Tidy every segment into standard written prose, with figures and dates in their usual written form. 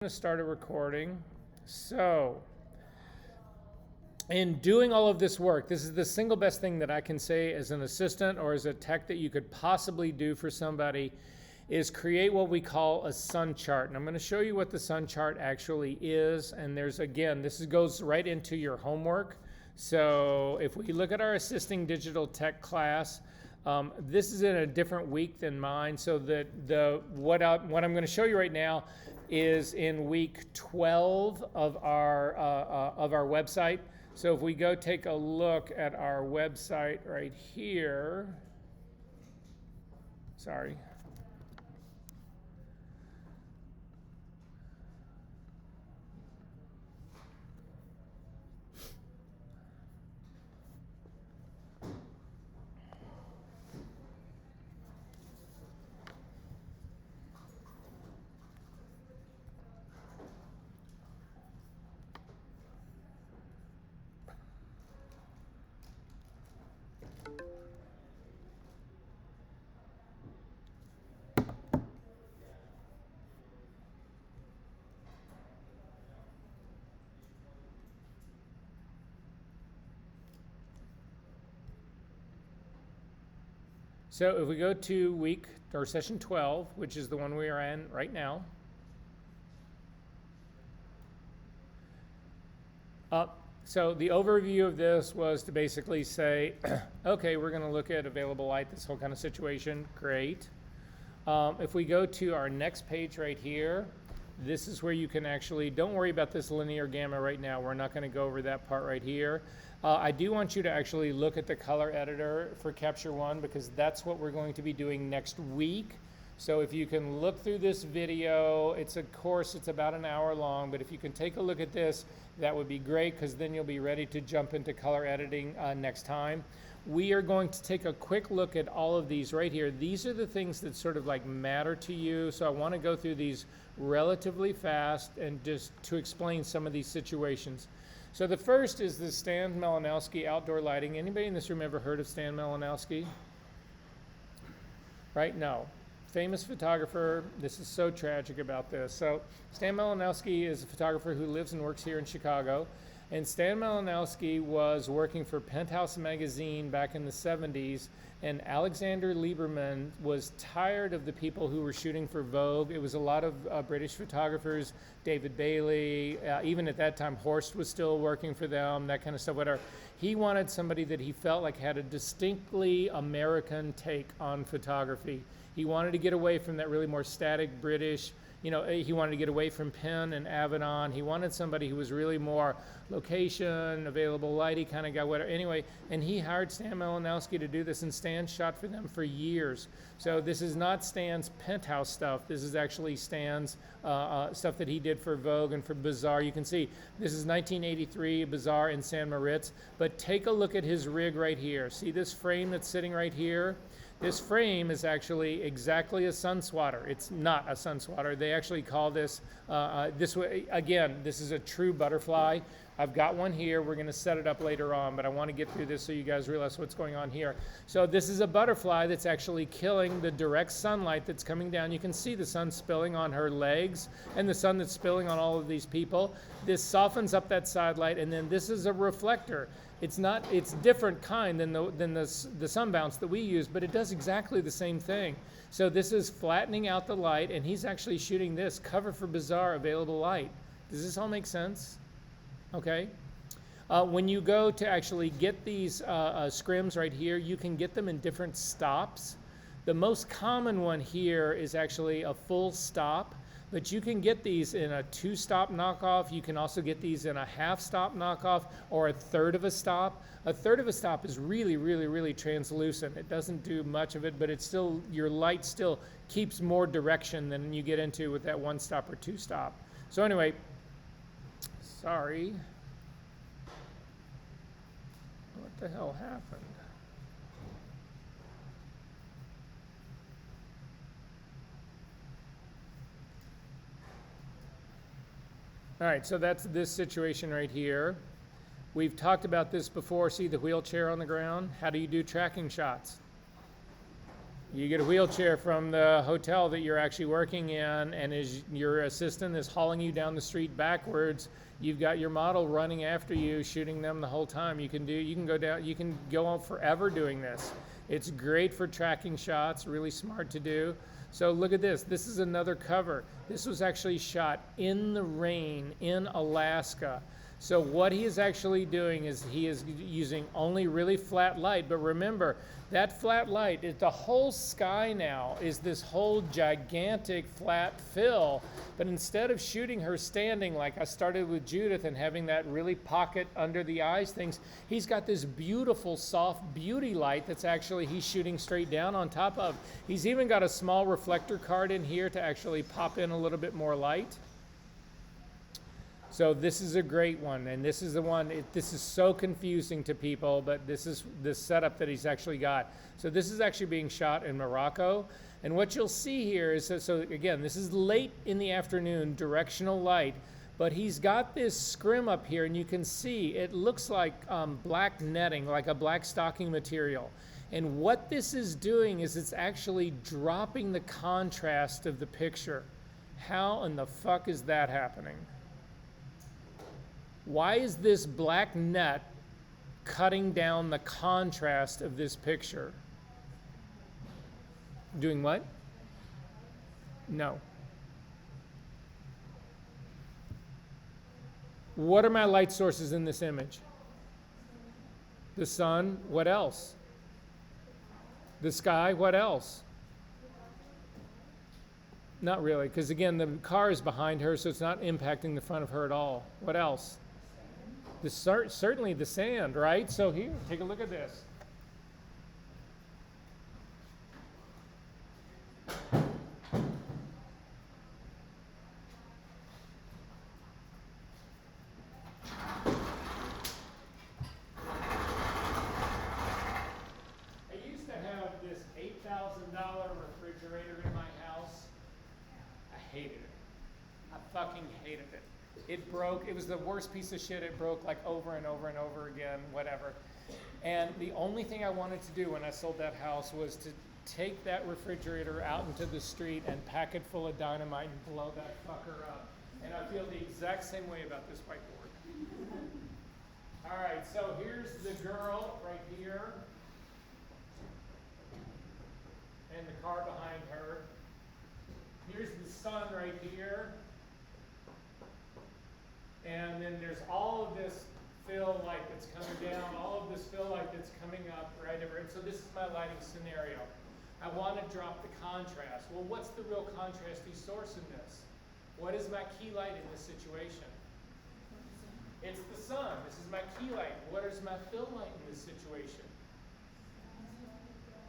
going to start a recording. So, in doing all of this work, this is the single best thing that I can say as an assistant or as a tech that you could possibly do for somebody is create what we call a sun chart. And I'm going to show you what the sun chart actually is. And there's, again, this goes right into your homework. So if we look at our assisting digital tech class, this is in a different week than mine. So what I'm going to show you right now is in week 12 of our website. So if we go take a look at our website right here, sorry. So if we go to week or session 12, which is the one we are in right now, so the overview of this was to basically say, okay, we're going to look at available light, this whole kind of situation. Great. If we go to our next page right here, this is where you can actually, don't worry about this linear gamma right now. We're not going to go over that part right here. I do want you to actually look at the color editor for Capture One because that's what we're going to be doing next week. So if you can look through this video, it's a course, it's about an hour long, but if you can take a look at this, that would be great because then you'll be ready to jump into color editing next time. We are going to take a quick look at all of these right here. These are the things that sort of like matter to you. So I want to go through these relatively fast and just to explain some of these situations. So the first is the Stan Malinowski outdoor lighting. Anybody in this room ever heard of Stan Malinowski? Right? No. Famous photographer. This is so tragic about this. So Stan Malinowski is a photographer who lives and works here in Chicago. And Stan Malinowski was working for Penthouse magazine back in the 70s, and Alexander Lieberman was tired of the people who were shooting for Vogue. It was a lot of British photographers, David Bailey, even at that time Horst was still working for them, that kind of stuff, whatever. He wanted somebody that he felt like had a distinctly American take on photography. He wanted to get away from that really more static British, you know, he wanted to get away from Penn and Avedon. He wanted somebody who was really more location, available lighting kind of guy, whatever. Anyway, and he hired Stan Malinowski to do this, and Stan shot for them for years. So this is not Stan's Penthouse stuff. This is actually Stan's stuff that he did for Vogue and for Bazaar. You can see this is 1983, Bazaar in San Moritz. But take a look at his rig right here. See this frame that's sitting right here? This frame is actually exactly a sun swatter. It's not a sun swatter. They actually call this, this way, again, this is a true butterfly. I've got one here. We're going to set it up later on, but I want to get through this so you guys realize what's going on here. So this is a butterfly that's actually killing the direct sunlight that's coming down. You can see the sun spilling on her legs and the sun that's spilling on all of these people. This softens up that side light, and then this is a reflector. It's different kind than the sun bounce that we use, but it does exactly the same thing. So this is flattening out the light, and he's actually shooting this cover for Bazaar available light. Does this all make sense? Okay. When you go to actually get these scrims right here, you can get them in different stops. The most common one here is actually a full stop. But you can get these in a 2-stop knockoff. You can also get these in a half-stop knockoff or a third of a stop. A third of a stop is really, really, really translucent. It doesn't do much of it, but it's still, your light still keeps more direction than you get into with that 1-stop or 2-stop. So anyway, sorry. What the hell happened? All right, so that's this situation right here. We've talked about this before. See the wheelchair on the ground? How do you do tracking shots? You get a wheelchair from the hotel that you're actually working in, and as your assistant is hauling you down the street backwards, you've got your model running after you, shooting them the whole time. You can go on forever doing this. It's great for tracking shots, really smart to do. So look at this. This is another cover. This was actually shot in the rain in Alaska. So what he is actually doing is he is using only really flat light. But remember, that flat light, the whole sky now is this whole gigantic flat fill. But instead of shooting her standing like I started with Judith and having that really pocket under the eyes things, he's got this beautiful soft beauty light that's actually he's shooting straight down on top of. He's even got a small reflector card in here to actually pop in a little bit more light. So this is a great one, and this is the one, this is so confusing to people, but this is the setup that he's actually got. So this is actually being shot in Morocco, and what you'll see here is, so again, this is late in the afternoon, directional light, but he's got this scrim up here, and you can see it looks like black netting, like a black stocking material. And what this is doing is it's actually dropping the contrast of the picture. How in the fuck is that happening? Why is this black net cutting down the contrast of this picture? Doing what? No. What are my light sources in this image? The sun, what else? The sky, what else? Not really, because again, the car is behind her, so it's not impacting the front of her at all. What else? Certainly the sand, right? So here, take a look at this. I used to have this $8,000 refrigerator in my house. I hated it. I fucking hated it. It broke. It was the worst piece of shit. It broke like over and over and over again, whatever. And the only thing I wanted to do when I sold that house was to take that refrigerator out into the street and pack it full of dynamite and blow that fucker up. And I feel the exact same way about this whiteboard. All right, so here's the girl right here. And the car behind her. Here's the sun right here. And then there's all of this fill light that's coming down, all of this fill light that's coming up right over. And so this is my lighting scenario. I want to drop the contrast. Well, what's the real contrasty source in this? What is my key light in this situation? It's the sun. This is my key light. What is my fill light in this situation?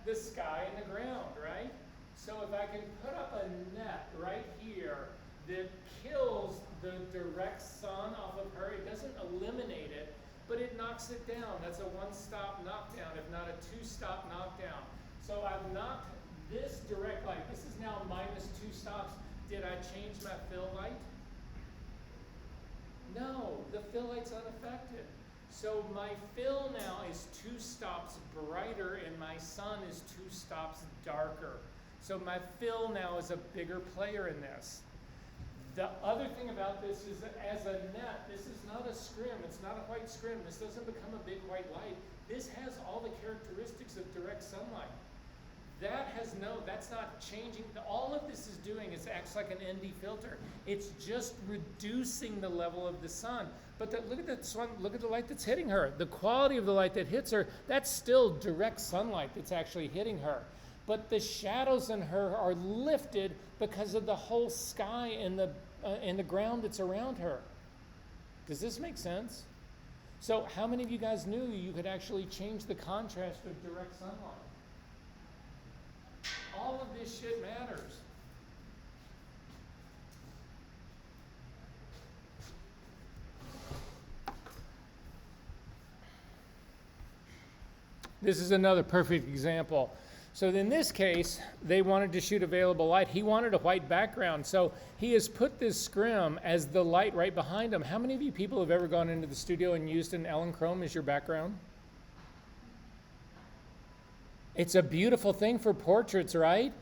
The sky and the ground, right? So if I can put up a net right here that kills the direct sun off of her, it doesn't eliminate it, but it knocks it down. That's a one-stop knockdown, if not a two-stop knockdown. So I've knocked this direct light. This is now minus 2 stops. Did I change my fill light? No, the fill light's unaffected. So my fill now is 2 stops brighter and my sun is 2 stops darker. So my fill now is a bigger player in this. The other thing about this is that as a net, this is not a scrim. It's not a white scrim. This doesn't become a big white light. This has all the characteristics of direct sunlight. That's not changing. All of this is doing is acts like an ND filter. It's just reducing the level of the sun. But look at that sun, look at the light that's hitting her. The quality of the light that hits her, that's still direct sunlight that's actually hitting her. But the shadows in her are lifted because of the whole sky and the ground that's around her. Does this make sense? So how many of you guys knew you could actually change the contrast of direct sunlight? All of this shit matters. This is another perfect example. So in this case, they wanted to shoot available light. He wanted a white background. So he has put this scrim as the light right behind him. How many of you people have ever gone into the studio and used an Elechrome as your background? It's a beautiful thing for portraits, right?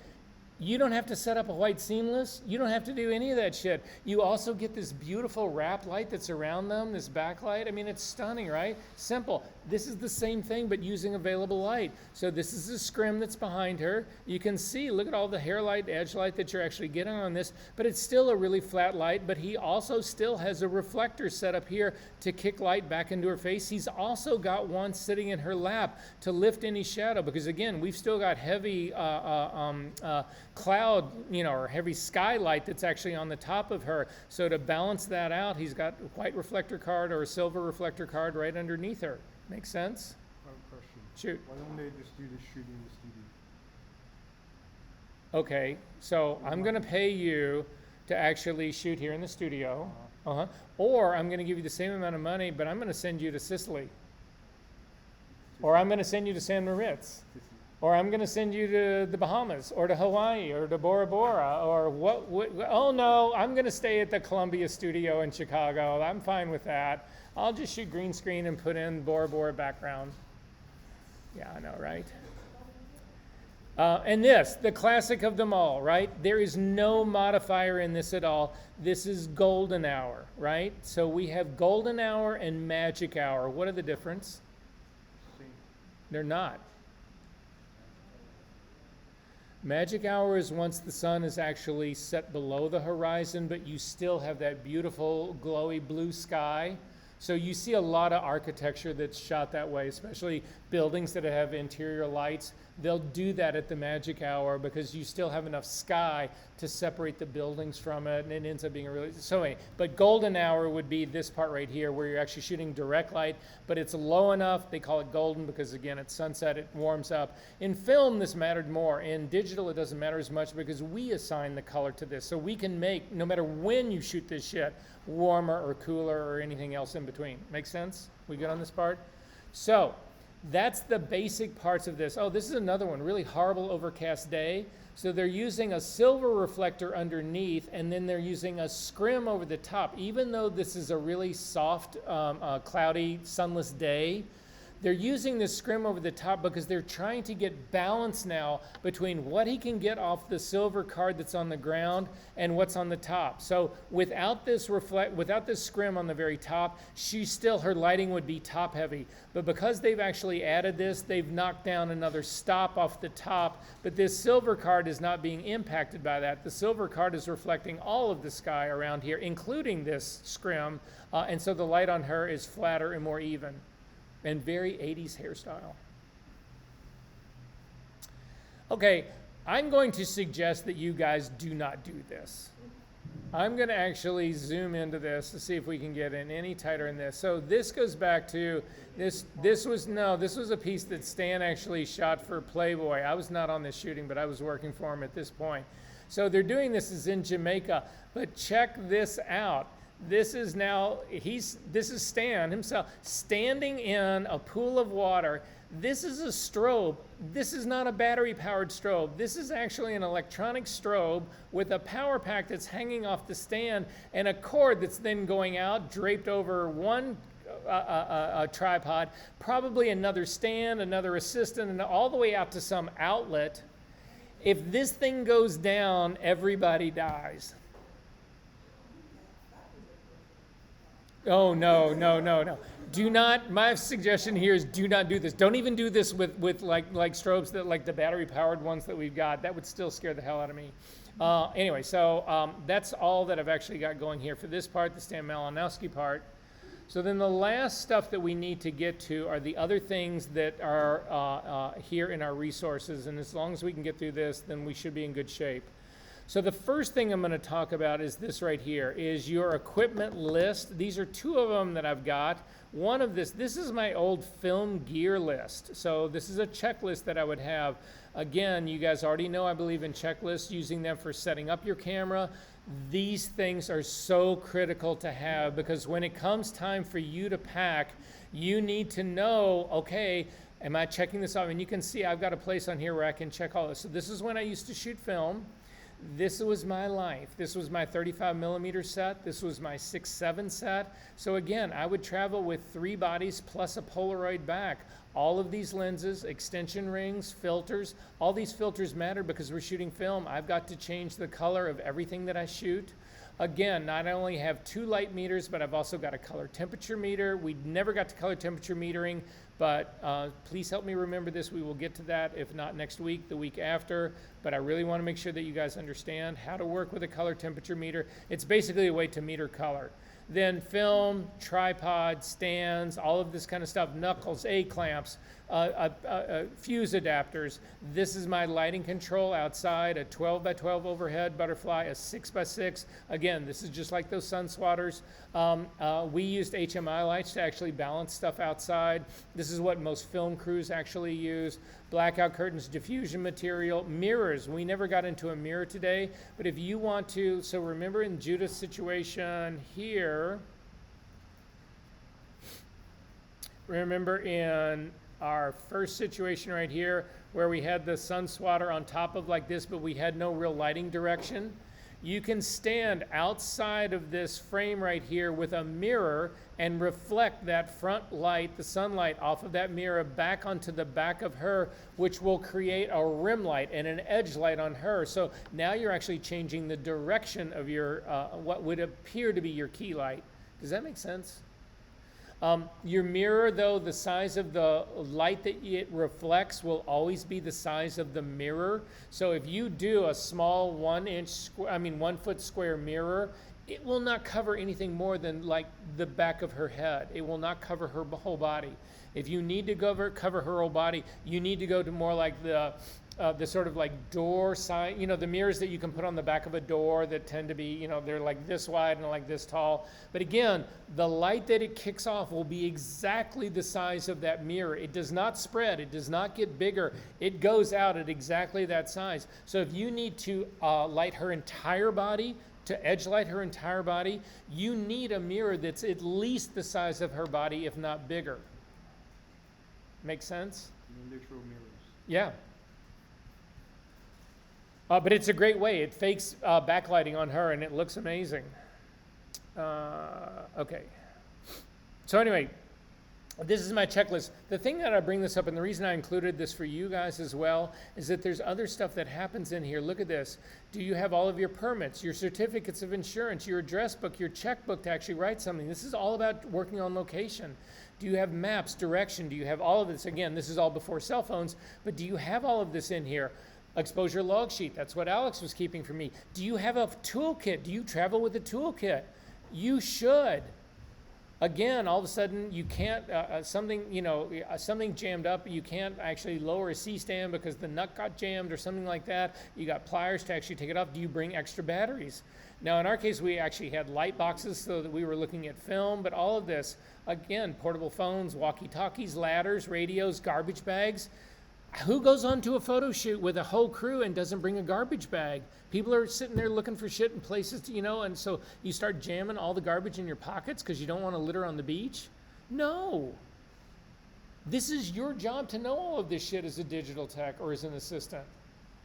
You don't have to set up a white seamless. You don't have to do any of that shit. You also get this beautiful wrap light that's around them, this backlight. I mean, it's stunning, right? Simple. This is the same thing, but using available light. So this is the scrim that's behind her. You can see, look at all the hair light, edge light that you're actually getting on this, but it's still a really flat light, but he also still has a reflector set up here to kick light back into her face. He's also got one sitting in her lap to lift any shadow, because again, we've still got heavy cloud, or heavy skylight that's actually on the top of her. So to balance that out, he's got a white reflector card or a silver reflector card right underneath her. Makes sense? I have a question. Shoot. Why don't they just do the shooting in the studio? Okay, so I'm going to pay you to actually shoot here in the studio. Or I'm going to give you the same amount of money, but I'm going to send you to Sicily. Or I'm going to send you to San Moritz. Or I'm going to send you to the Bahamas, or to Hawaii, or to Bora Bora, or what oh no, I'm going to stay at the Columbia studio in Chicago. I'm fine with that. I'll just shoot green screen and put in Bora Bora background. Yeah, I know, right? And this, the classic of them all, right? There is no modifier in this at all. This is golden hour, right? So we have golden hour and magic hour. What are the difference? They're not. Magic hour is once the sun is actually set below the horizon, but you still have that beautiful glowy blue sky. So you see a lot of architecture that's shot that way, especially buildings that have interior lights. They'll do that at the magic hour because you still have enough sky to separate the buildings from it, and it ends up being a really, so anyway, but golden hour would be this part right here where you're actually shooting direct light, but it's low enough. They call it golden because again, at sunset, it warms up. In film, this mattered more. In digital, it doesn't matter as much because we assign the color to this. So we can make, no matter when you shoot this shit, warmer or cooler or anything else in between. Make sense? We good on this part? So that's the basic parts of this. Oh, this is another one, really horrible overcast day. So they're using a silver reflector underneath, and then they're using a scrim over the top. Even though this is a really soft, cloudy, sunless day, they're using this scrim over the top because they're trying to get balance now between what he can get off the silver card that's on the ground and what's on the top. So without this scrim on the very top, her lighting would be top heavy. But because they've actually added this, they've knocked down another stop off the top, but this silver card is not being impacted by that. The silver card is reflecting all of the sky around here, including this scrim, and so the light on her is flatter and more even. And very 80s hairstyle. Okay, I'm going to suggest that you guys do not do this. I'm going to actually zoom into this to see if we can get in any tighter in this. So this goes back to this was a piece that Stan actually shot for Playboy. I was not on this shooting, but I was working for him at this point. So they're doing this is in Jamaica, but check this out. This is Stan himself standing in a pool of water. This is a strobe. This is not a battery-powered strobe. This is actually an electronic strobe with a power pack that's hanging off the stand and a cord that's then going out, draped over one a tripod, probably another stand, another assistant, and all the way out to some outlet. If this thing goes down, everybody dies. Oh, no. Do not, my suggestion here is do not do this. Don't even do this with like strobes that like the battery powered ones that we've got. That would still scare the hell out of me. Anyway, so that's all that I've actually got going here for this part, the Stan Malinowski part. So then the last stuff that we need to get to are the other things that are here in our resources. And as long as we can get through this, then we should be in good shape. So the first thing I'm going to talk about is this right here, is your equipment list. These are two of them that I've got. One of this is my old film gear list. So this is a checklist that I would have. Again, you guys already know I believe in checklists, using them for setting up your camera. These things are so critical to have because when it comes time for you to pack, you need to know, okay, am I checking this off? And you can see I've got a place on here where I can check all this. So this is when I used to shoot film. This was my life. This was my 35 millimeter set. This was my 6.7 set. So again, I would travel with 3 bodies plus a Polaroid back. All of these lenses, extension rings, filters, all these filters matter because we're shooting film. I've got to change the color of everything that I shoot. Again, not only have 2 light meters, but I've also got a color temperature meter. We never got to color temperature metering, but please help me remember this. We will get to that, if not next week, the week after. But I really want to make sure that you guys understand how to work with a color temperature meter. It's basically a way to meter color. Then film, tripod, stands, all of this kind of stuff, knuckles, A-clamps, fuse adapters. This is my lighting control outside, a 12 by 12 overhead butterfly, a 6 by 6. Again, this is just like those sun swatters. We used HMI lights to actually balance stuff outside. This is what most film crews actually use. Blackout curtains, diffusion material, mirrors. We never got into a mirror today, but if you want to, so remember in Judith's situation here, remember in our first situation right here where we had the sun swatter on top of like this, but we had no real lighting direction. You can stand outside of this frame right here with a mirror and reflect that front light, the sunlight, off of that mirror back onto the back of her, which will create a rim light and an edge light on her. So now you're actually changing the direction of your, what would appear to be your key light. Does that make sense? Your mirror, though, the size of the light that it reflects will always be the size of the mirror. So if you do a small 1 foot square mirror, it will not cover anything more than like the back of her head. It will not cover her whole body. If you need to cover her whole body, you need to go to more like the sort of like door side, you know, the mirrors that you can put on the back of a door that tend to be, you know, they're like this wide and like this tall. But again, the light that it kicks off will be exactly the size of that mirror. It does not spread. It does not get bigger. It goes out at exactly that size. So if you need to light her entire body, to edge light her entire body, you need a mirror that's at least the size of her body, if not bigger. Make sense? Literal mirrors. Yeah. But it's a great way. It fakes backlighting on her, and it looks amazing. Okay. So anyway, this is my checklist. The thing that I bring this up, and the reason I included this for you guys as well, is that there's other stuff that happens in here. Look at this. Do you have all of your permits, your certificates of insurance, your address book, your checkbook to actually write something? This is all about working on location. Do you have maps, direction? Do you have all of this? Again, this is all before cell phones, but do you have all of this in here? Exposure log sheet, that's what Alex was keeping for me. Do you have a toolkit? Do you travel with a toolkit? You should. Again, all of a sudden you can't, something jammed up, you can't actually lower a C-stand because the nut got jammed or something like that. You got pliers to actually take it off. Do you bring extra batteries? Now in our case, we actually had light boxes so that we were looking at film, but all of this, again, portable phones, walkie-talkies, ladders, radios, garbage bags. Who goes on to a photo shoot with a whole crew and doesn't bring a garbage bag? People are sitting there looking for shit in places, to, and so you start jamming all the garbage in your pockets because you don't want to litter on the beach? No. This is your job to know all of this shit as a digital tech or as an assistant.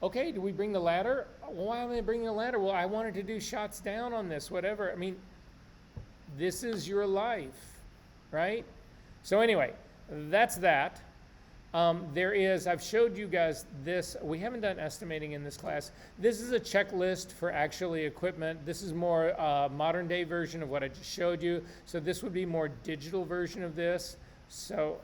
Okay, do we bring the ladder? Well, why am I bringing the ladder? Well, I wanted to do shots down on this, whatever. I mean, this is your life, right? So anyway, that's that. I've showed you guys this. We haven't done estimating in this class. This is a checklist for actually equipment. This is more modern day version of what I just showed you. So this would be more digital version of this. So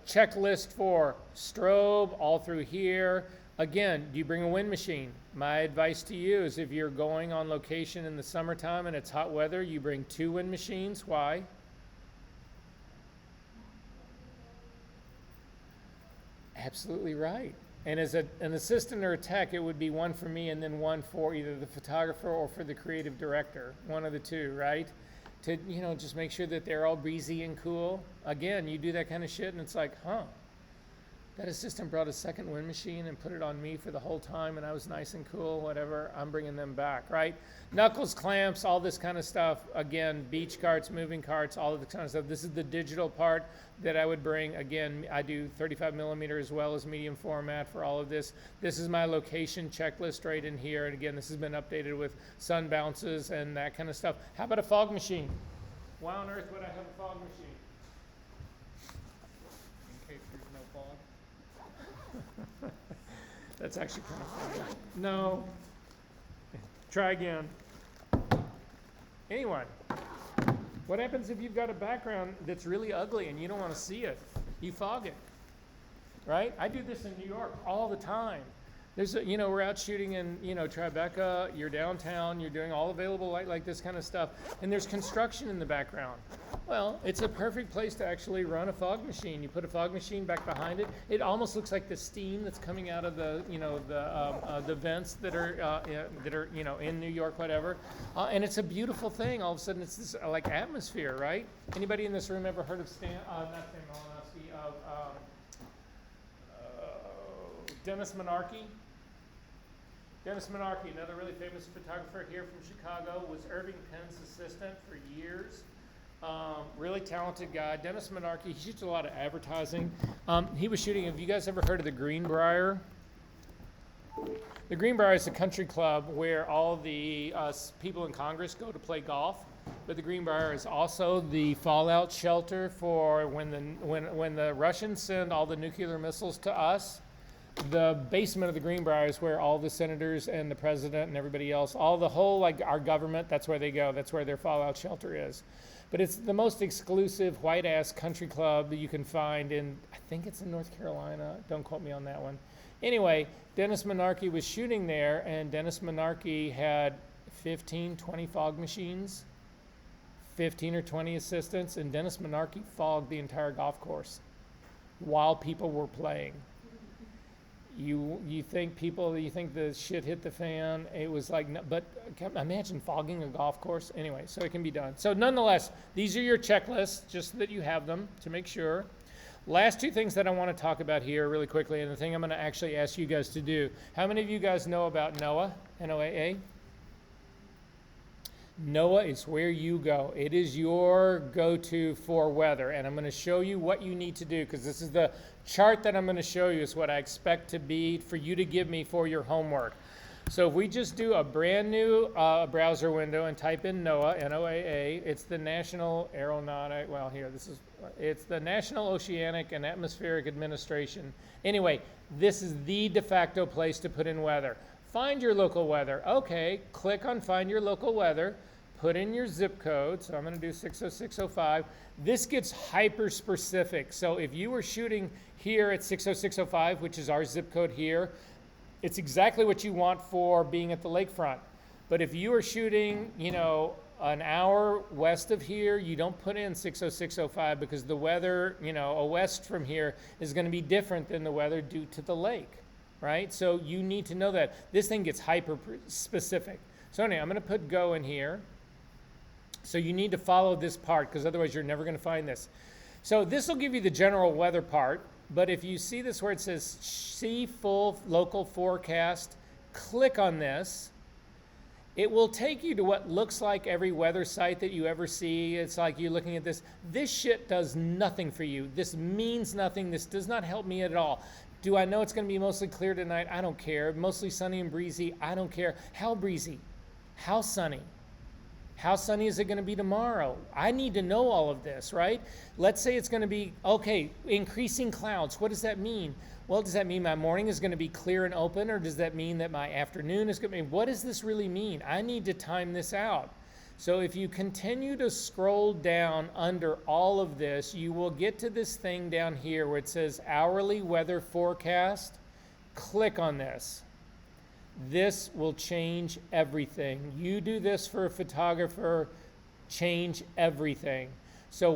checklist for strobe all through here. Again, do you bring a wind machine? My advice to you is if you're going on location in the summertime and it's hot weather, you bring 2 wind machines. Why? Absolutely right. And as an assistant or a tech, it would be one for me and then one for either the photographer or for the creative director, one of the two, right? To, just make sure that they're all breezy and cool. Again, you do that kind of shit and it's like, huh. That assistant brought a second wind machine and put it on me for the whole time, and I was nice and cool, whatever. I'm bringing them back, right? Knuckles, clamps, all this kind of stuff. Again, beach carts, moving carts, all of this kind of stuff. This is the digital part that I would bring. Again, I do 35 millimeter as well as medium format for all of this. This is my location checklist right in here. And again, this has been updated with sun bounces and that kind of stuff. How about a fog machine? Why on earth would I have a fog machine? In case there's no fog. That's actually kind of funny. No. Try again. Anyone? What happens if you've got a background that's really ugly and you don't want to see it? You fog it, right? I do this in New York all the time. There's a, we're out shooting in, Tribeca, you're downtown, you're doing all available light like this kind of stuff, and there's construction in the background. Well, it's a perfect place to actually run a fog machine. You put a fog machine back behind it. It almost looks like the steam that's coming out of the, the vents that are, in New York, whatever. And it's a beautiful thing. All of a sudden, it's this like atmosphere, right? Anybody in this room ever heard of not Stan Malinowski, of Dennis Monarchy? Dennis Monarchy, another really famous photographer here from Chicago, was Irving Penn's assistant for years. Really talented guy. Dennis Monarchy, he shoots a lot of advertising. He was shooting, have you guys ever heard of the Greenbrier? The Greenbrier is a country club where all the people in Congress go to play golf. But the Greenbrier is also the fallout shelter for when the Russians send all the nuclear missiles to us. The basement of the Greenbrier is where all the senators and the president and everybody else, our government, that's where they go. That's where their fallout shelter is. But it's the most exclusive white-ass country club that you can find in, I think it's in North Carolina. Don't quote me on that one. Anyway, Dennis Monarchy was shooting there, and Dennis Monarchy had 15, 20 fog machines, 15 or 20 assistants, and Dennis Monarchy fogged the entire golf course while people were playing. You think the shit hit the fan? It was like, but imagine fogging a golf course. Anyway, so it can be done. So nonetheless, these are your checklists, just so that you have them to make sure. Last two things that I want to talk about here really quickly, and the thing I'm going to actually ask you guys to do. How many of you guys know about NOAA? NOAA? NOAA is where you go. It is your go-to for weather, and I'm going to show you what you need to do, because this is the chart that I'm going to show you is what I expect to be for you to give me for your homework. So if we just do a brand new browser window and type in NOAA, N-O-A-A, it's the National Aeronautic, it's the National Oceanic and Atmospheric Administration. Anyway, this is the de facto place to put in weather. Find your local weather. Okay, click on Find Your Local Weather. Put in your zip code. So I'm going to do 60605. This gets hyper specific. So if you were shooting here at 60605, which is our zip code here, it's exactly what you want for being at the lakefront. But if you are shooting, an hour west of here, you don't put in 60605 because the weather, west from here is going to be different than the weather due to the lake. Right? So you need to know that. This thing gets hyper specific. So anyway, I'm going to put go in here. So you need to follow this part because otherwise you're never going to find this. So this will give you the general weather part. But if you see this where it says see full local forecast, click on this. It will take you to what looks like every weather site that you ever see. It's like you're looking at this. This shit does nothing for you. This means nothing. This does not help me at all. Do I know it's going to be mostly clear tonight? I don't care. Mostly sunny and breezy? I don't care. How breezy? How sunny? How sunny is it going to be tomorrow? I need to know all of this, right? Let's say it's going to be, okay, increasing clouds. What does that mean? Well, does that mean my morning is going to be clear and open, or does that mean that my afternoon is going to be, what does this really mean? I need to time this out. So if you continue to scroll down under all of this, you will get to this thing down here where it says hourly weather forecast. Click on this. This will change everything. You do this for a photographer, change everything. So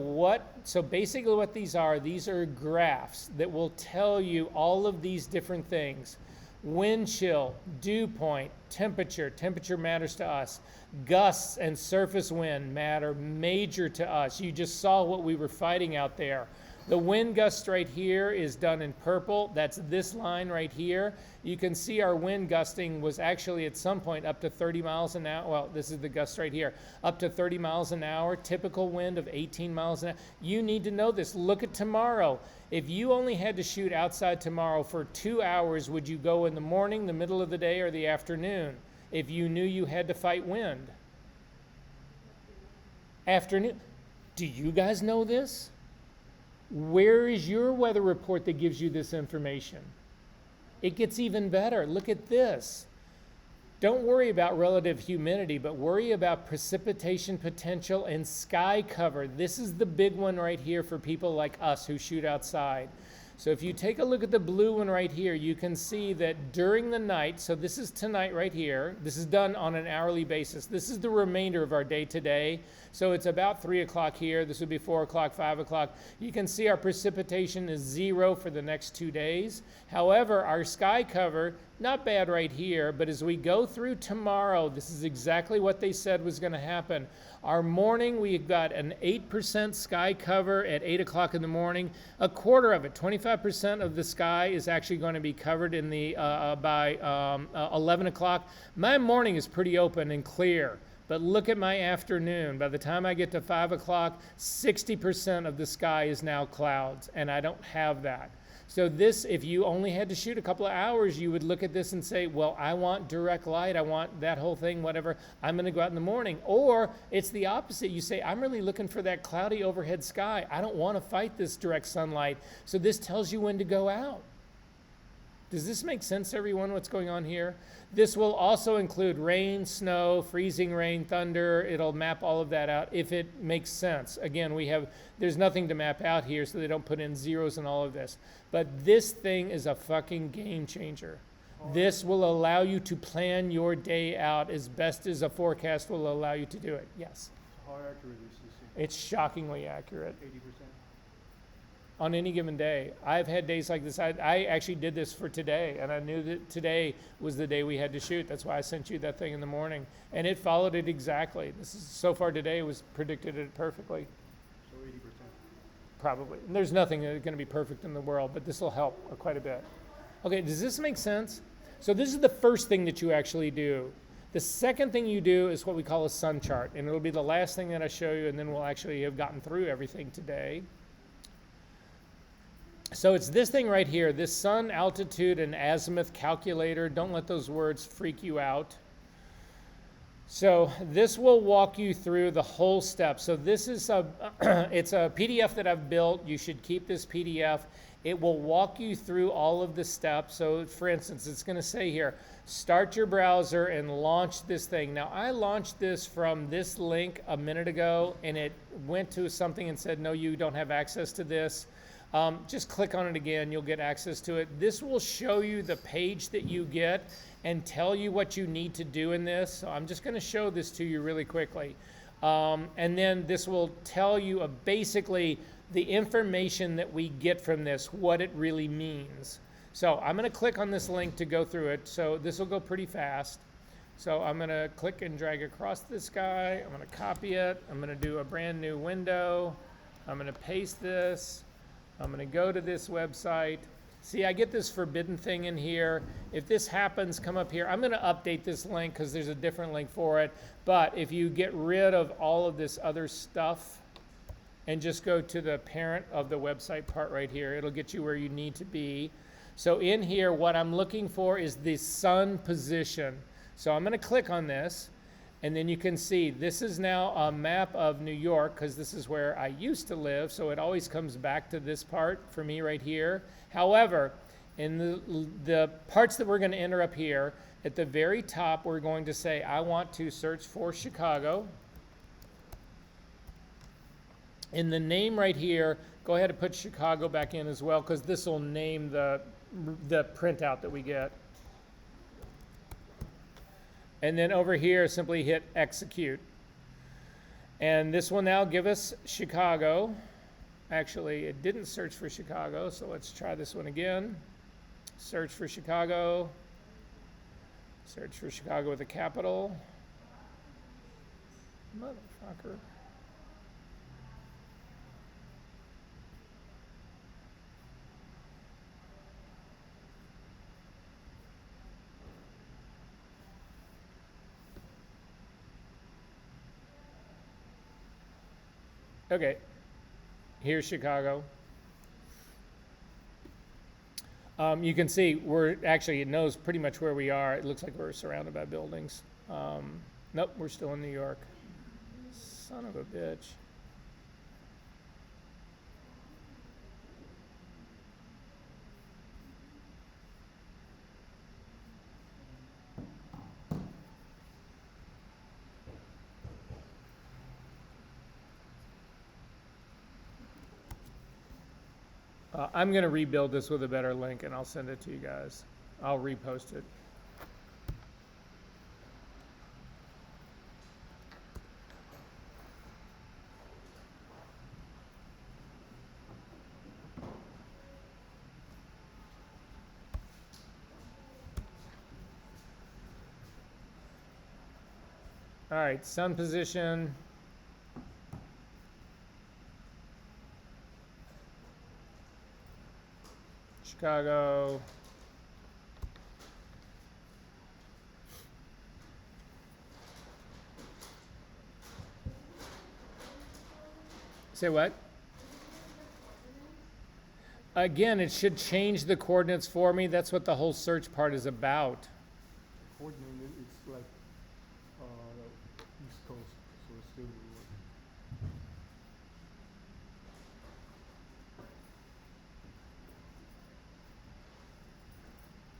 basically what these are graphs that will tell you all of these different things. Wind chill, dew point, temperature matters to us. Gusts and surface wind matter major to us. You just saw what we were fighting out there. The wind gust right here is done in purple. That's this line right here. You can see our wind gusting was actually at some point up to 30 miles an hour. Well, this is the gust right here. Up to 30 miles an hour. Typical wind of 18 miles an hour. You need to know this. Look at tomorrow. If you only had to shoot outside tomorrow for 2 hours, would you go in the morning, the middle of the day, or the afternoon? If you knew you had to fight wind? Afternoon. Do you guys know this? Where is your weather report that gives you this information? It gets even better. Look at this. Don't worry about relative humidity, but worry about precipitation potential and sky cover. This is the big one right here for people like us who shoot outside. So if you take a look at the blue one right here, you can see that during the night, so this is tonight right here, this is done on an hourly basis. This is the remainder of our day today. So it's about 3 o'clock here. This would be 4 o'clock, 5 o'clock. You can see our precipitation is 0 for the next 2 days. However, our sky cover, not bad right here, but as we go through tomorrow, this is exactly what they said was going to happen. Our morning, we've got an 8% sky cover at 8 o'clock in the morning. A quarter of it, 25% of the sky is actually going to be covered in the by 11 o'clock. My morning is pretty open and clear. But look at my afternoon. By the time I get to 5 o'clock, 60% of the sky is now clouds, and I don't have that. So this, if you only had to shoot a couple of hours, you would look at this and say, well, I want direct light. I want that whole thing, whatever. I'm going to go out in the morning. Or it's the opposite. You say, I'm really looking for that cloudy overhead sky. I don't want to fight this direct sunlight. So this tells you when to go out. Does this make sense to everyone, what's going on here? This will also include rain, snow, freezing rain, thunder. It'll map all of that out if it makes sense. Again, there's nothing to map out here, so they don't put in zeros and all of this. But this thing is a fucking game changer. This will allow you to plan your day out as best as a forecast will allow you to do it. Yes? How accurate is this? It's shockingly accurate. 80%? On any given day. I've had days like this. I actually did this for today, and I knew that today was the day we had to shoot. That's why I sent you that thing in the morning. And it followed it exactly. So far today was predicted it perfectly. So 80%? Probably. And there's nothing that's going to be perfect in the world, but this will help quite a bit. Okay, does this make sense? So this is the first thing that you actually do. The second thing you do is what we call a sun chart, and it'll be the last thing that I show you, and then we'll actually have gotten through everything today. So it's this thing right here, this sun altitude and azimuth calculator. Don't let those words freak you out. So this will walk you through the whole step. So this is it's a PDF that I've built. You should keep this PDF. It will walk you through all of the steps. So for instance, it's going to say here, start your browser and launch this thing. Now I launched this from this link a minute ago, and it went to something and said, no, you don't have access to this. Just click on it again, you'll get access to it. This will show you the page that you get and tell you what you need to do in this. So I'm just going to show this to you really quickly. And then this will tell you basically the information that we get from this, what it really means. So I'm going to click on this link to go through it. So this will go pretty fast. So I'm going to click and drag across this guy. I'm going to copy it. I'm going to do a brand new window. I'm going to paste this. I'm going to go to this website. See, I get this forbidden thing in here. If this happens, come up here. I'm going to update this link because there's a different link for it. But if you get rid of all of this other stuff and just go to the parent of the website part right here, it'll get you where you need to be. So in here, what I'm looking for is the sun position. So I'm going to click on this. And then you can see this is now a map of New York because this is where I used to live. So it always comes back to this part for me right here. However, in the parts that we're going to enter up here, at the very top, we're going to say, I want to search for Chicago. In the name right here, go ahead and put Chicago back in as well because this will name the printout that we get. And then over here, simply hit execute. And this will now give us Chicago. Actually, it didn't search for Chicago, so let's try this one again. Search for Chicago. Search for Chicago with a capital. Motherfucker. Okay, here's Chicago. You can see it knows pretty much where we are. It looks like we're surrounded by buildings. Nope, we're still in New York. Son of a bitch. I'm going to rebuild this with a better link and I'll send it to you guys. I'll repost it. All right, sun position. Chicago. Say what? Again, it should change the coordinates for me. That's what the whole search part is about. Coordinated, it's like East Coast, so it's still New York.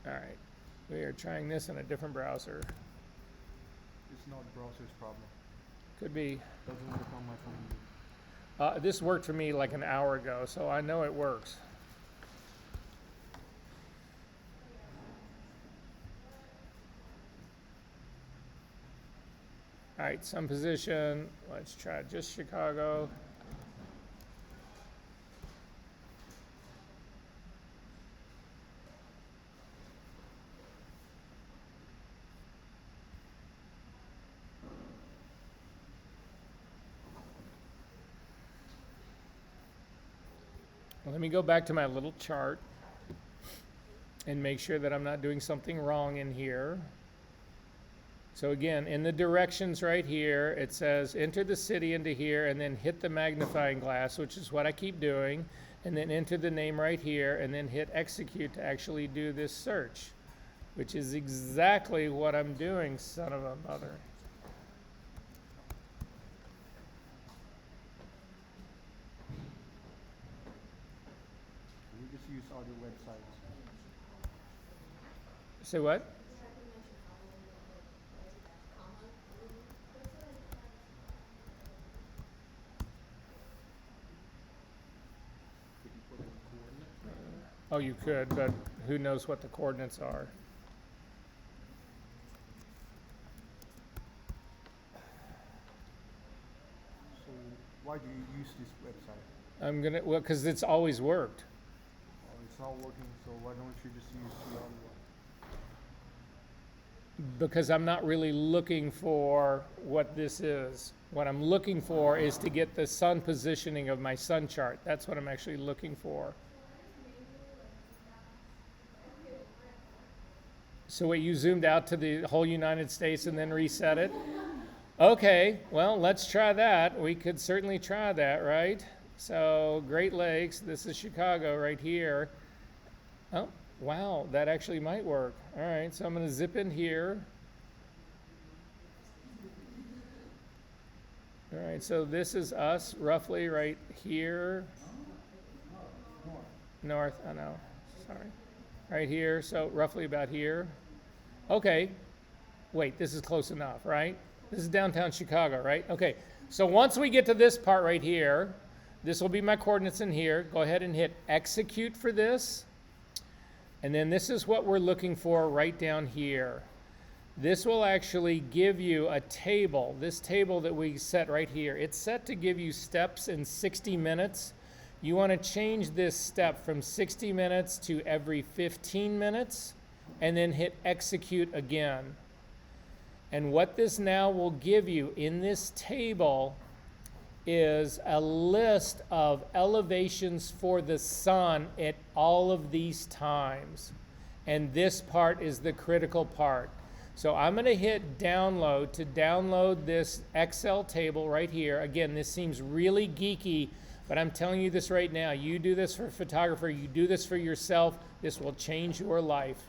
All right, we are trying this in a different browser. It's not the browser's problem. Could be. Doesn't work on my phone either. This worked for me like an hour ago, so I know it works. All right, sun position. Let's try just Chicago. Let me go back to my little chart and make sure that I'm not doing something wrong in here. So again, in the directions right here, it says enter the city into here and then hit the magnifying glass, which is what I keep doing, and then enter the name right here and then hit execute to actually do this search, which is exactly what I'm doing, son of a mother. We just use other websites. Say what? Could you put in coordinates? Oh, you could, but who knows what the coordinates are? So why do you use this website? Well, because it's always worked. Well, it's not working, so why don't you just use the other one? Because I'm not really looking for what this is. What I'm looking for is to get the sun positioning of my sun chart. That's what I'm actually looking for. So wait, you zoomed out to the whole United States and then reset it? Okay, well, let's try that. We could certainly try that, right? So Great Lakes, this is Chicago right here. Oh, wow, that actually might work. All right, so I'm going to zip in here. All right, so this is us roughly right here. North, I know, sorry. Right here, so roughly about here. Okay, wait, this is close enough, right? This is downtown Chicago, right? Okay, so once we get to this part right here, this will be my coordinates in here. Go ahead and hit execute for this. And then this is what we're looking for right down here. This will actually give you a table, this table that we set right here. It's set to give you steps in 60 minutes. You want to change this step from 60 minutes to every 15 minutes, and then hit execute again. And what this now will give you in this table is a list of elevations for the sun at all of these times. And this part is the critical part. So I'm going to hit download to download this Excel table right here. Again, this seems really geeky, but I'm telling you this right now. You do this for a photographer, you do this for yourself, this will change your life.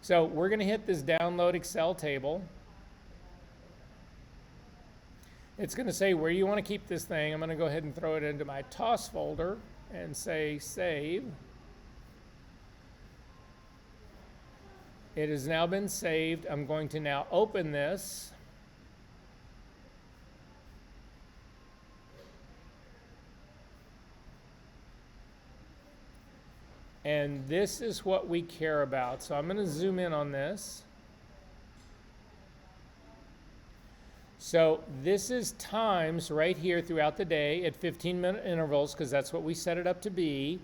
So we're going to hit this download Excel table. It's going to say where you want to keep this thing. I'm going to go ahead and throw it into my TOS folder and say save. It has now been saved. I'm going to now open this. And this is what we care about. So I'm going to zoom in on this. So this is times right here throughout the day at 15-minute intervals, because that's what we set it up to be.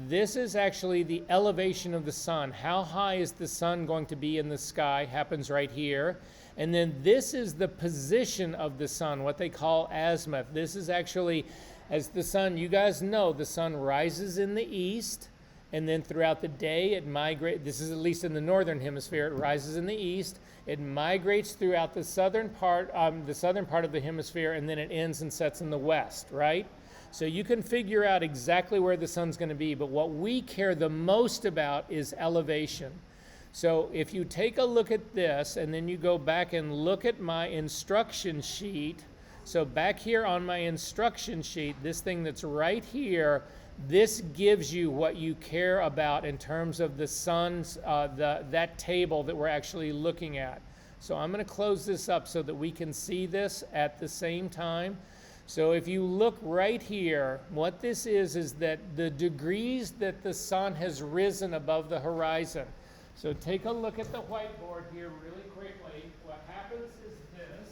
This is actually the elevation of the sun. How high is the sun going to be in the sky happens right here. And then this is the position of the sun, what they call azimuth. This is actually, as the sun, you guys know, the sun rises in the east, and then throughout the day it migrates. This is at least in the northern hemisphere. It rises in the east. It migrates throughout the southern part of the hemisphere, and then it ends and sets in the west, right? So you can figure out exactly where the sun's going to be, but what we care the most about is elevation. So if you take a look at this, and then you go back and look at my instruction sheet, so back here on my instruction sheet, this thing that's right here, this gives you what you care about in terms of the sun's, that table that we're actually looking at. So I'm going to close this up so that we can see this at the same time. So if you look right here, what this is that the degrees that the sun has risen above the horizon. So take a look at the whiteboard here really quickly. What happens is this.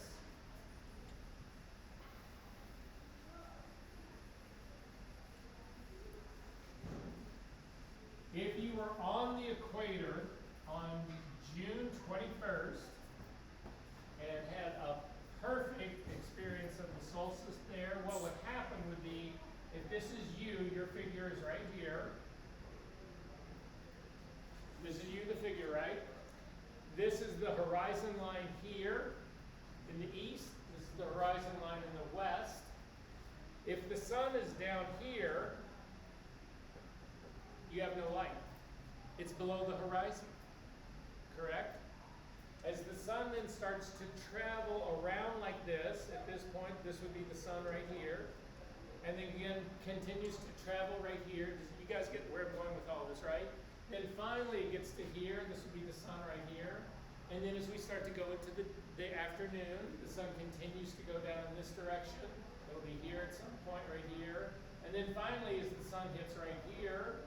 If you were on the equator on June 21st and had a perfect experience of the solstice there, what would happen would be, if this is you, your figure is right here. This is you, the figure, right? This is the horizon line here in the east. This is the horizon line in the west. If the sun is down here, you have no light. It's below the horizon, correct? As the sun then starts to travel around like this, at this point, this would be the sun right here, and then again continues to travel right here. You guys get where I'm going with all this, right? Then finally it gets to here, this would be the sun right here, and then as we start to go into the afternoon, the sun continues to go down in this direction. It'll be here at some point right here, and then finally as the sun hits right here,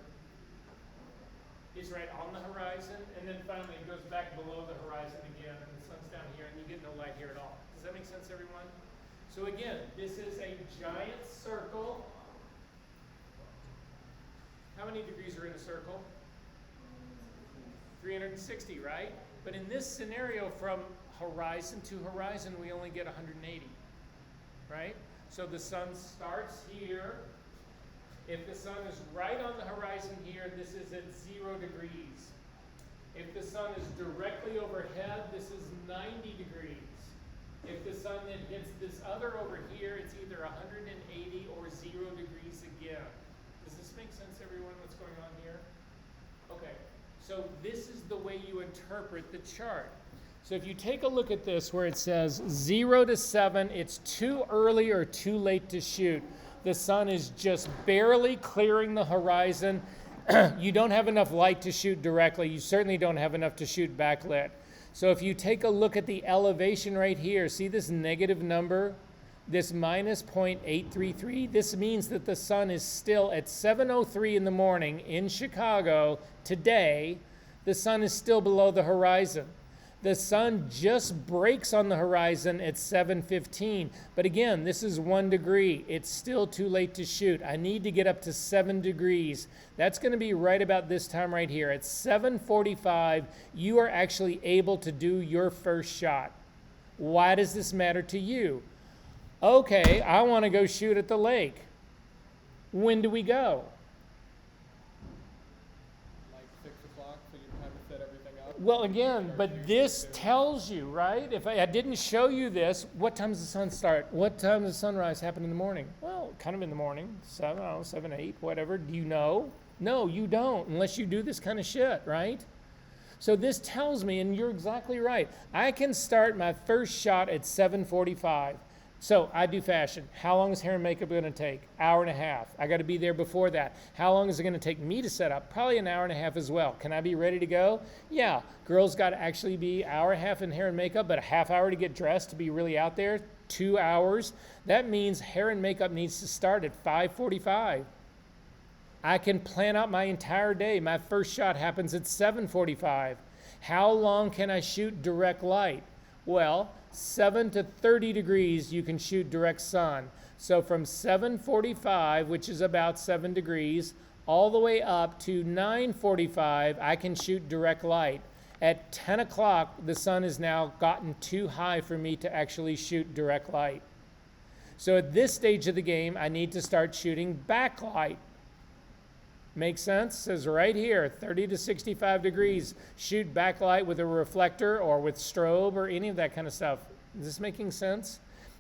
it's right on the horizon, and then finally it goes back below the horizon again, and the sun's down here, and you get no light here at all. Does that make sense, everyone? So again, this is a giant circle. How many degrees are in a circle? 360, right? But in this scenario, from horizon to horizon, we only get 180, right? So the sun starts here. If the sun is right on the horizon here, this is at 0 degrees. If the sun is directly overhead, this is 90 degrees. If the sun then hits this other over here, it's either 180 or 0 degrees again. Does this make sense, everyone, what's going on here? Okay, so this is the way you interpret the chart. So if you take a look at this where it says 0 to 7, it's too early or too late to shoot. The sun is just barely clearing the horizon. You don't have enough light to shoot directly. You certainly don't have enough to shoot backlit. So if you take a look at the elevation right here, see this negative number, this minus 0.833? This means that the sun is still at 7:03 in the morning in Chicago today. The sun is still below the horizon. The sun just breaks on the horizon at 7:15. But again, this is 1 degree. It's still too late to shoot. I need to get up to 7 degrees. That's going to be right about this time right here. At 7:45, you are actually able to do your first shot. Why does this matter to you? Okay, I want to go shoot at the lake. When do we go? Well, again, but this tells you, right? If I didn't show you this, what time does the sun start? What time does sunrise happen in the morning? Well, kind of in the morning, 7, I don't know, 7, 8, whatever. Do you know? No, you don't, unless you do this kind of shit, right? So this tells me, and you're exactly right, I can start my first shot at 7:45. So I do fashion. How long is hair and makeup going to take? Hour and a half. I got to be there before that. How long is it going to take me to set up? Probably an hour and a half as well. Can I be ready to go? Yeah. Girls got to actually be hour and a half in hair and makeup, but a half hour to get dressed to be really out there. 2 hours. That means hair and makeup needs to start at 5:45. I can plan out my entire day. My first shot happens at 7:45. How long can I shoot direct light? Well, 7 to 30 degrees, you can shoot direct sun. So from 7:45, which is about 7 degrees, all the way up to 9:45, I can shoot direct light. At 10 o'clock, the sun has now gotten too high for me to actually shoot direct light. So at this stage of the game, I need to start shooting backlight. Make sense? It says right here, 30 to 65 degrees. Shoot backlight with a reflector or with strobe or any of that kind of stuff. Is this making sense?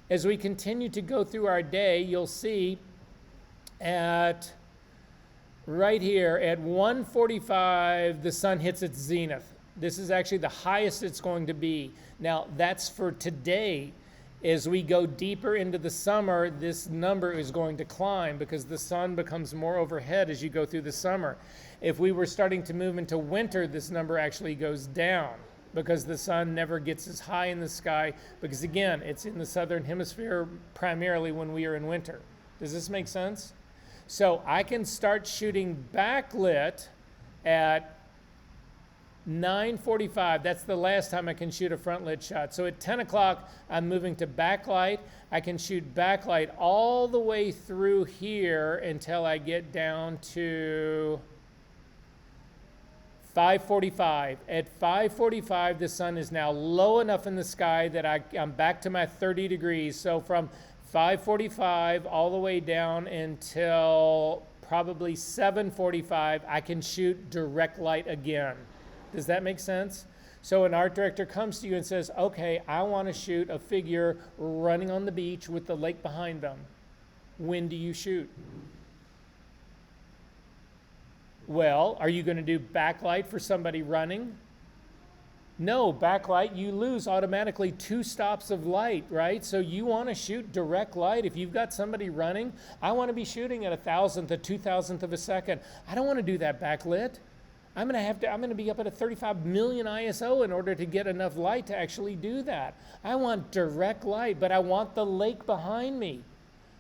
As we continue to go through our day, you'll see at right here at 1:45, the sun hits its zenith. This is actually the highest it's going to be. Now, that's for today. As we go deeper into the summer, this number is going to climb because the sun becomes more overhead as you go through the summer. If we were starting to move into winter, this number actually goes down because the sun never gets as high in the sky because, again, it's in the southern hemisphere primarily when we are in winter. Does this make sense? So I can start shooting backlit at 9:45, that's the last time I can shoot a front lit shot. So at 10 o'clock, I'm moving to backlight. I can shoot backlight all the way through here until I get down to 5:45. At 5:45, the sun is now low enough in the sky that I'm back to my 30 degrees. So from 5:45 all the way down until probably 7:45, I can shoot direct light again. Does that make sense? So an art director comes to you and says, okay, I want to shoot a figure running on the beach with the lake behind them. When do you shoot? Well, are you going to do backlight for somebody running? No, backlight, you lose automatically 2 stops of light, right? So you want to shoot direct light. If you've got somebody running, I want to be shooting at 1,000th, a 2,000th of a second. I don't want to do that backlit. I'm going to be up at a 35 million ISO in order to get enough light to actually do that. I want direct light, but I want the lake behind me.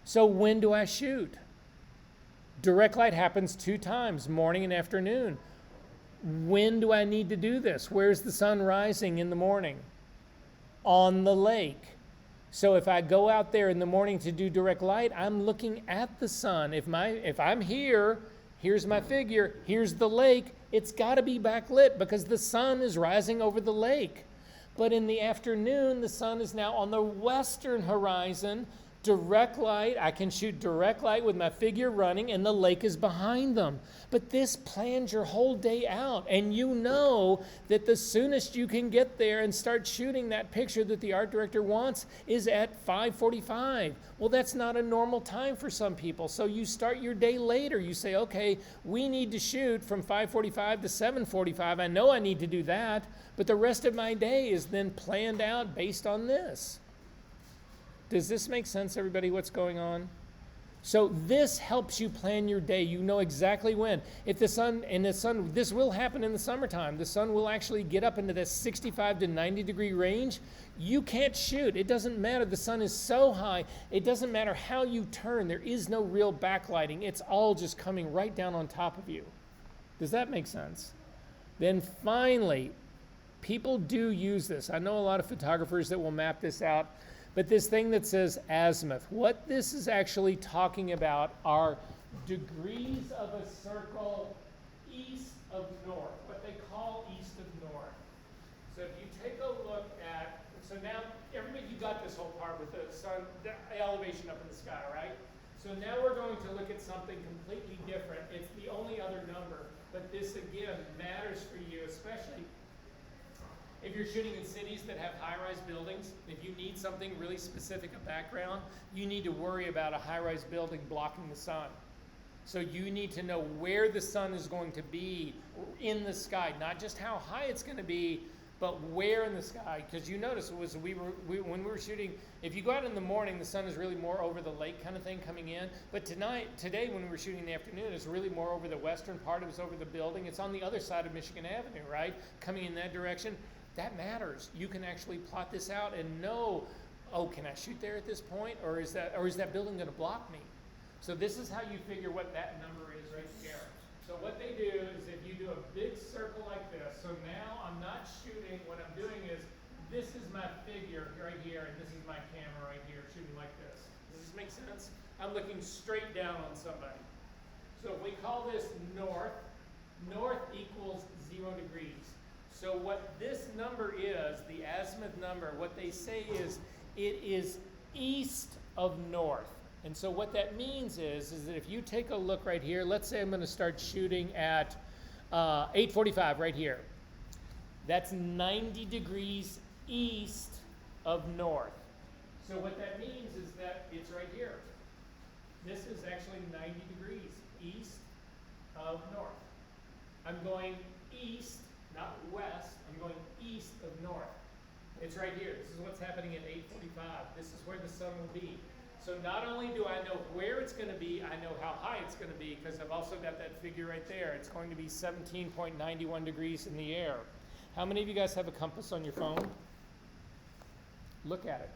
So when do I shoot? Direct light happens 2 times, morning and afternoon. When do I need to do this? Where's the sun rising in the morning? On the lake. So if I go out there in the morning to do direct light, I'm looking at the sun. If I'm here, here's my figure, here's the lake, it's got to be backlit because the sun is rising over the lake. But in the afternoon, the sun is now on the western horizon. Direct light, I can shoot direct light with my figure running and the lake is behind them. But this plans your whole day out, and you know that the soonest you can get there and start shooting that picture that the art director wants is at 5:45. Well, that's not a normal time for some people, so you start your day later. You say, okay, we need to shoot from 5:45 to 7:45. I know I need to do that, but the rest of my day is then planned out based on this. Does this make sense, everybody, what's going on? So this helps you plan your day. You know exactly when. If the sun, this will happen in the summertime. The sun will actually get up into this 65 to 90 degree range. You can't shoot. It doesn't matter. The sun is so high. It doesn't matter how you turn. There is no real backlighting. It's all just coming right down on top of you. Does that make sense? Then finally, people do use this. I know a lot of photographers that will map this out. But this thing that says azimuth, what this is actually talking about are degrees of a circle east of north, what they call east of north. So if you take a look at, so now everybody, you got this whole part with the sun, the elevation up in the sky, right? So now we're going to look at something completely different. It's the only other number, but this again matters for you, especially if you're shooting in cities that have high-rise buildings, if you need something really specific, a background, you need to worry about a high-rise building blocking the sun. So you need to know where the sun is going to be in the sky, not just how high it's going to be, but where in the sky. Because you notice it was when we were shooting, if you go out in the morning, the sun is really more over the lake kind of thing coming in. But today when we were shooting in the afternoon, it's really more over the western part. It was over the building. It's on the other side of Michigan Avenue, right? Coming in that direction. That matters. You can actually plot this out and know, oh, can I shoot there at this point, or is that building going to block me? So this is how you figure what that number is right there. So what they do is if you do a big circle like this, so now I'm not shooting, what I'm doing is, this is my figure right here, and this is my camera right here, shooting like this. Does this make sense? I'm looking straight down on somebody. So if we call this north, north equals 0 degrees. So what this number is, the azimuth number, what they say is, it is east of north. And so what that means is that if you take a look right here, let's say I'm going to start shooting at 8:45 right here. That's 90 degrees east of north. So what that means is that it's right here. This is actually 90 degrees east of north. I'm going east, not west. I'm going east of north. It's right here. This is what's happening at 8:45. This is where the sun will be. So not only do I know where it's going to be, I know how high it's going to be because I've also got that figure right there. It's going to be 17.91 degrees in the air. How many of you guys have a compass on your phone? Look at it.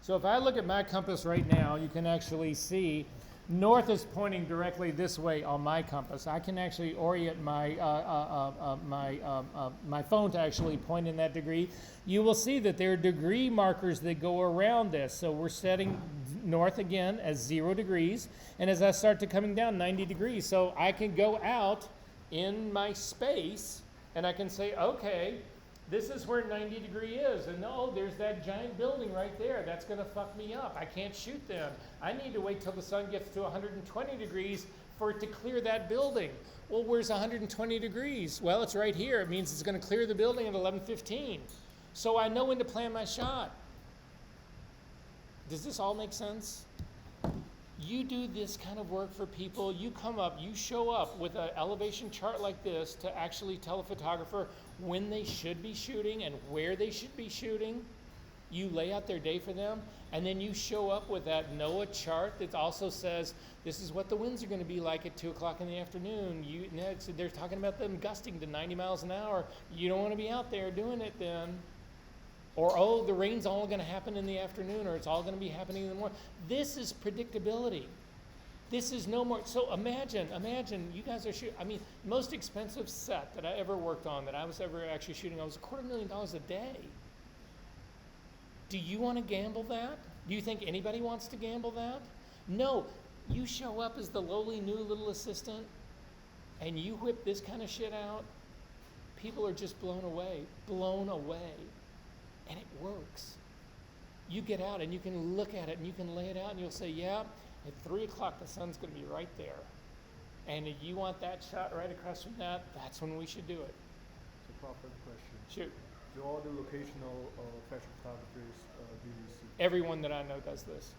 So if I look at my compass right now, you can actually see north is pointing directly this way on my compass. I can actually orient my my phone to actually point in that degree. You will see that there are degree markers that go around this. So we're setting north again as 0 degrees, and as I start to coming down 90 degrees. So I can go out in my space and I can say, okay, this is where 90 degree is, and oh, there's that giant building right there. That's going to fuck me up. I can't shoot then. I need to wait till the sun gets to 120 degrees for it to clear that building. Well, where's 120 degrees? Well, it's right here. It means it's going to clear the building at 11:15. So I know when to plan my shot. Does this all make sense? You do this kind of work for people. You come up, you show up with an elevation chart like this to actually tell a photographer when they should be shooting and where they should be shooting. You lay out their day for them, and then you show up with that NOAA chart that also says this is what the winds are going to be like at 2 o'clock in the afternoon. They're talking about them gusting to 90 miles an hour. You don't want to be out there doing it then. Or, oh, the rain's all going to happen in the afternoon, or it's all going to be happening in the morning. This is predictability. This is no more. So imagine, you guys are shooting. I mean, most expensive set that I ever worked on, that I was ever actually shooting, I was $250,000 a day. Do you want to gamble that? Do you think anybody wants to gamble that? No. You show up as the lowly new little assistant, and you whip this kind of shit out, people are just blown away. And it works. You get out and you can look at it and you can lay it out and you'll say, yeah, at 3 o'clock the sun's going to be right there. And if you want that shot right across from that, that's when we should do it. It's a proper question. Shoot. Do all the locational fashion photographers do this? Everyone that I know does this.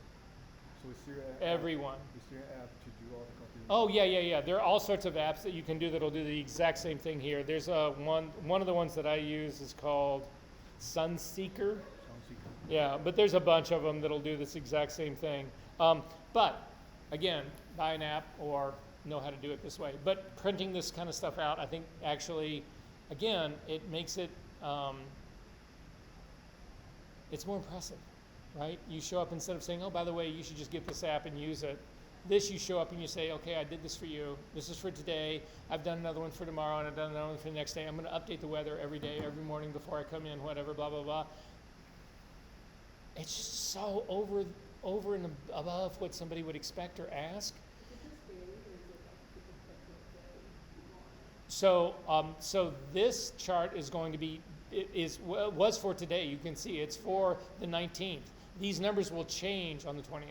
So is there an Everyone. Is there an app to do all the composition? Oh, yeah. There are all sorts of apps that you can do that'll do the exact same thing here. There's one of the ones that I use is called Sunseeker. Yeah, but there's a bunch of them that'll do this exact same thing. But again, buy an app or know how to do it this way. But printing this kind of stuff out, I think actually, again, it makes it, it's more impressive, right? You show up instead of saying, oh, by the way, you should just get this app and use it. This, you show up and you say, okay, I did this for you. This is for today. I've done another one for tomorrow, and I've done another one for the next day. I'm going to update the weather every day, every morning before I come in, whatever, blah, blah, blah. It's just so over and above what somebody would expect or ask. So this chart is going to be, was for today. You can see it's for the 19th. These numbers will change on the 20th. Okay,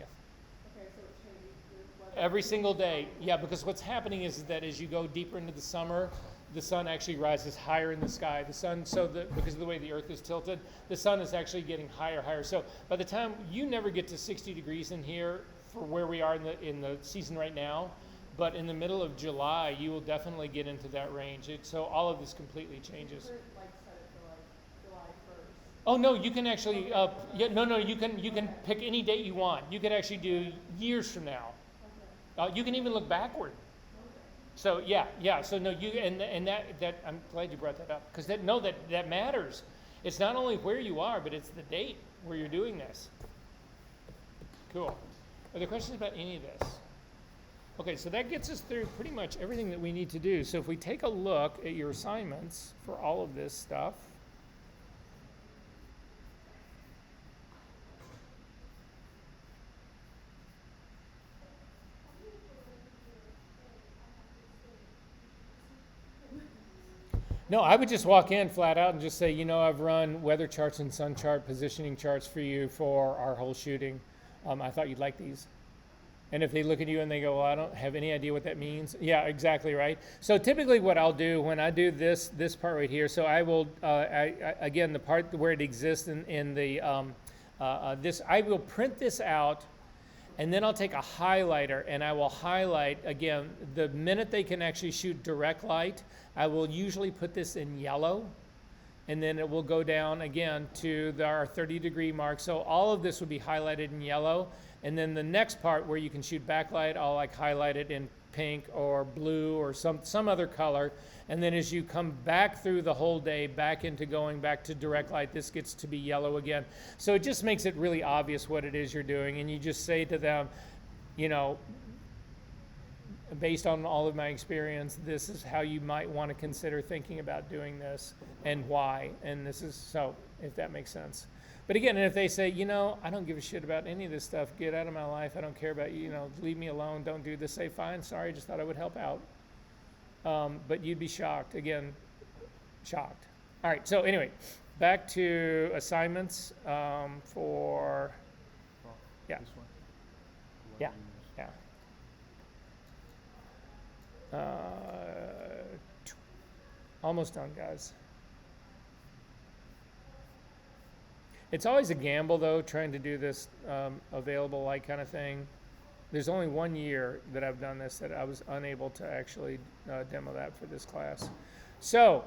so it changes the weather. Every single day, yeah, because what's happening is that as you go deeper into the summer, the sun actually rises higher in the sky. The sun, because of the way the earth is tilted, the sun is actually getting higher. So by the time you never get to 60 degrees in here for where we are in the season right now, but in the middle of July, you will definitely get into that range. So all of this completely changes. You could, like, set it for like July 1st. Oh no, you can actually, you can pick any date you want. You could actually do years from now. Okay. You can even look backward. So yeah. So no, and that I'm glad you brought that up because that matters. It's not only where you are, but it's the date where you're doing this. Cool. Are there questions about any of this? Okay, so that gets us through pretty much everything that we need to do. So if we take a look at your assignments for all of this stuff. No, I would just walk in flat out and just say, I've run weather charts and sun chart positioning charts for you for our whole shooting. I thought you'd like these. And if they look at you and they go, well, I don't have any idea what that means. Yeah, exactly right. So typically what I'll do when I do this part right here, so I will, again, the part where it exists in the, I will print this out and then I'll take a highlighter and I will highlight, again, the minute they can actually shoot direct light, I will usually put this in yellow and then it will go down again to our 30-degree mark. So all of this will be highlighted in yellow. And then the next part where you can shoot backlight, I'll like highlight it in pink or blue or some other color. And then as you come back through the whole day, back into going back to direct light, this gets to be yellow again. So it just makes it really obvious what it is you're doing. And you just say to them, based on all of my experience, this is how you might want to consider thinking about doing this and why. And this is so, if that makes sense. But again, and if they say, I don't give a shit about any of this stuff, get out of my life, I don't care about you, leave me alone, don't do this, say, fine, sorry, just thought I would help out. But you'd be shocked, again, shocked. All right, so anyway, back to assignments for, yeah. This one. Yeah. Yeah. Almost done, guys. It's always a gamble, though, trying to do this available light kind of thing. There's only 1 year that I've done this that I was unable to actually demo that for this class. So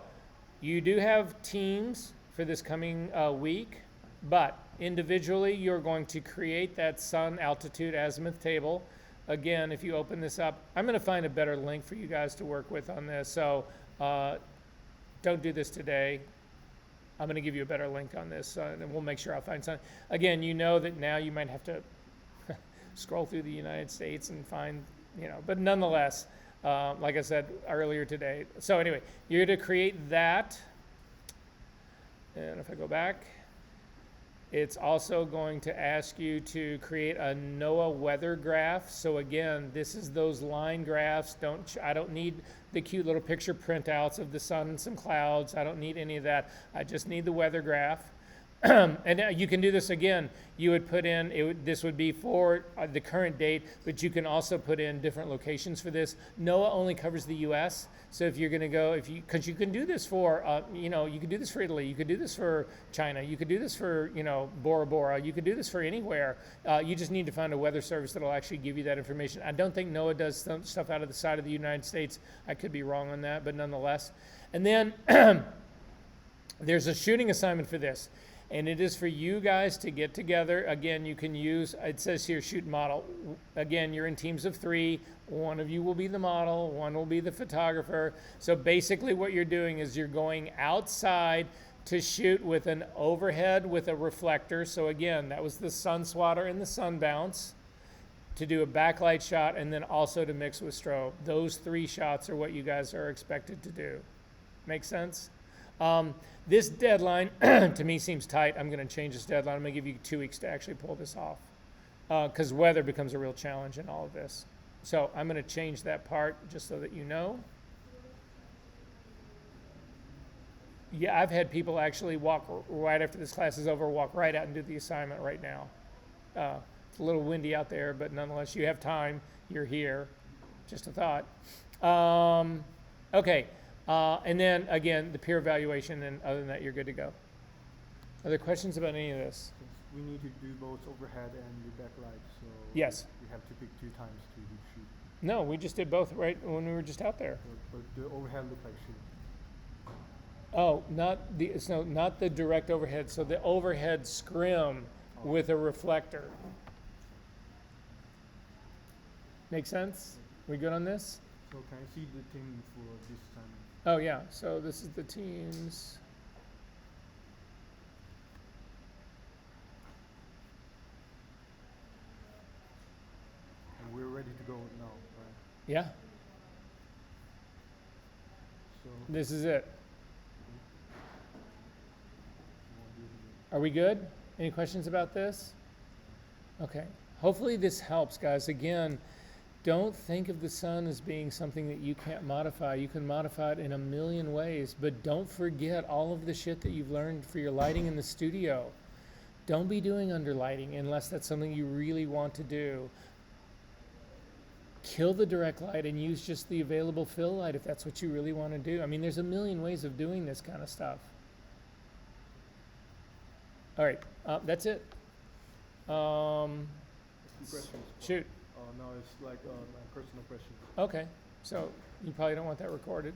you do have teams for this coming week, but individually you're going to create that sun altitude azimuth table. Again, if you open this up, I'm going to find a better link for you guys to work with on this. So don't do this today. I'm going to give you a better link on this, and we'll make sure I'll find something. Again, you know that now you might have to scroll through the United States and find, but nonetheless, like I said earlier today. So anyway, you're to create that. And if I go back, it's also going to ask you to create a NOAA weather graph. So again, this is those line graphs. I don't need the cute little picture printouts of the sun and some clouds. I don't need any of that. I just need the weather graph. And you can do this again. You would put in, this would be for the current date, but you can also put in different locations for this. NOAA only covers the U.S., so if you're going to go, because you can do this for, you could do this for Italy, you could do this for China, you could do this for, Bora Bora, you could do this for anywhere. You just need to find a weather service that will actually give you that information. I don't think NOAA does stuff out of the side of the United States. I could be wrong on that, but nonetheless. And then there's a shooting assignment for this. And it is for you guys to get together. Again, you can use, it says here, shoot model. Again, you're in teams of 3. One of you will be the model, one will be the photographer. So basically what you're doing is you're going outside to shoot with an overhead with a reflector. So again, that was the sun swatter and the sun bounce, to do a backlight shot and then also to mix with strobe. Those 3 shots are what you guys are expected to do. Make sense? This deadline to me seems tight. I'm going to change this deadline. I'm going to give you 2 weeks to actually pull this off, because weather becomes a real challenge in all of this. So I'm going to change that part just so that you know. Yeah, I've had people actually walk right after this class is over, walk right out and do the assignment right now. It's a little windy out there, but nonetheless, you have time. You're here. Just a thought. Okay. And then again, the peer evaluation, and other than that, you're good to go. Other questions about any of this? Since we need to do both overhead and the backlight, so Yes. we have to pick 2 times to do shoot. No, we just did both right when we were just out there. But the overhead look like shoot. Oh, not the direct overhead. So the overhead scrim with a reflector. Make sense? We good on this? So can I see the team for this time? Oh yeah. So this is the teams. And we're ready to go now, right? Yeah. So This is it. we won't do it again. Are we good? Any questions about this? Okay. Hopefully this helps, guys. Again, don't think of the sun as being something that you can't modify. You can modify it in a million ways, but don't forget all of the shit that you've learned for your lighting in the studio. Don't be doing underlighting unless that's something you really want to do. Kill the direct light and use just the available fill light if that's what you really want to do. I mean, there's a million ways of doing this kind of stuff. All right, that's it. A few questions. Shoot. No, it's like my personal questions. Okay, so you probably don't want that recorded.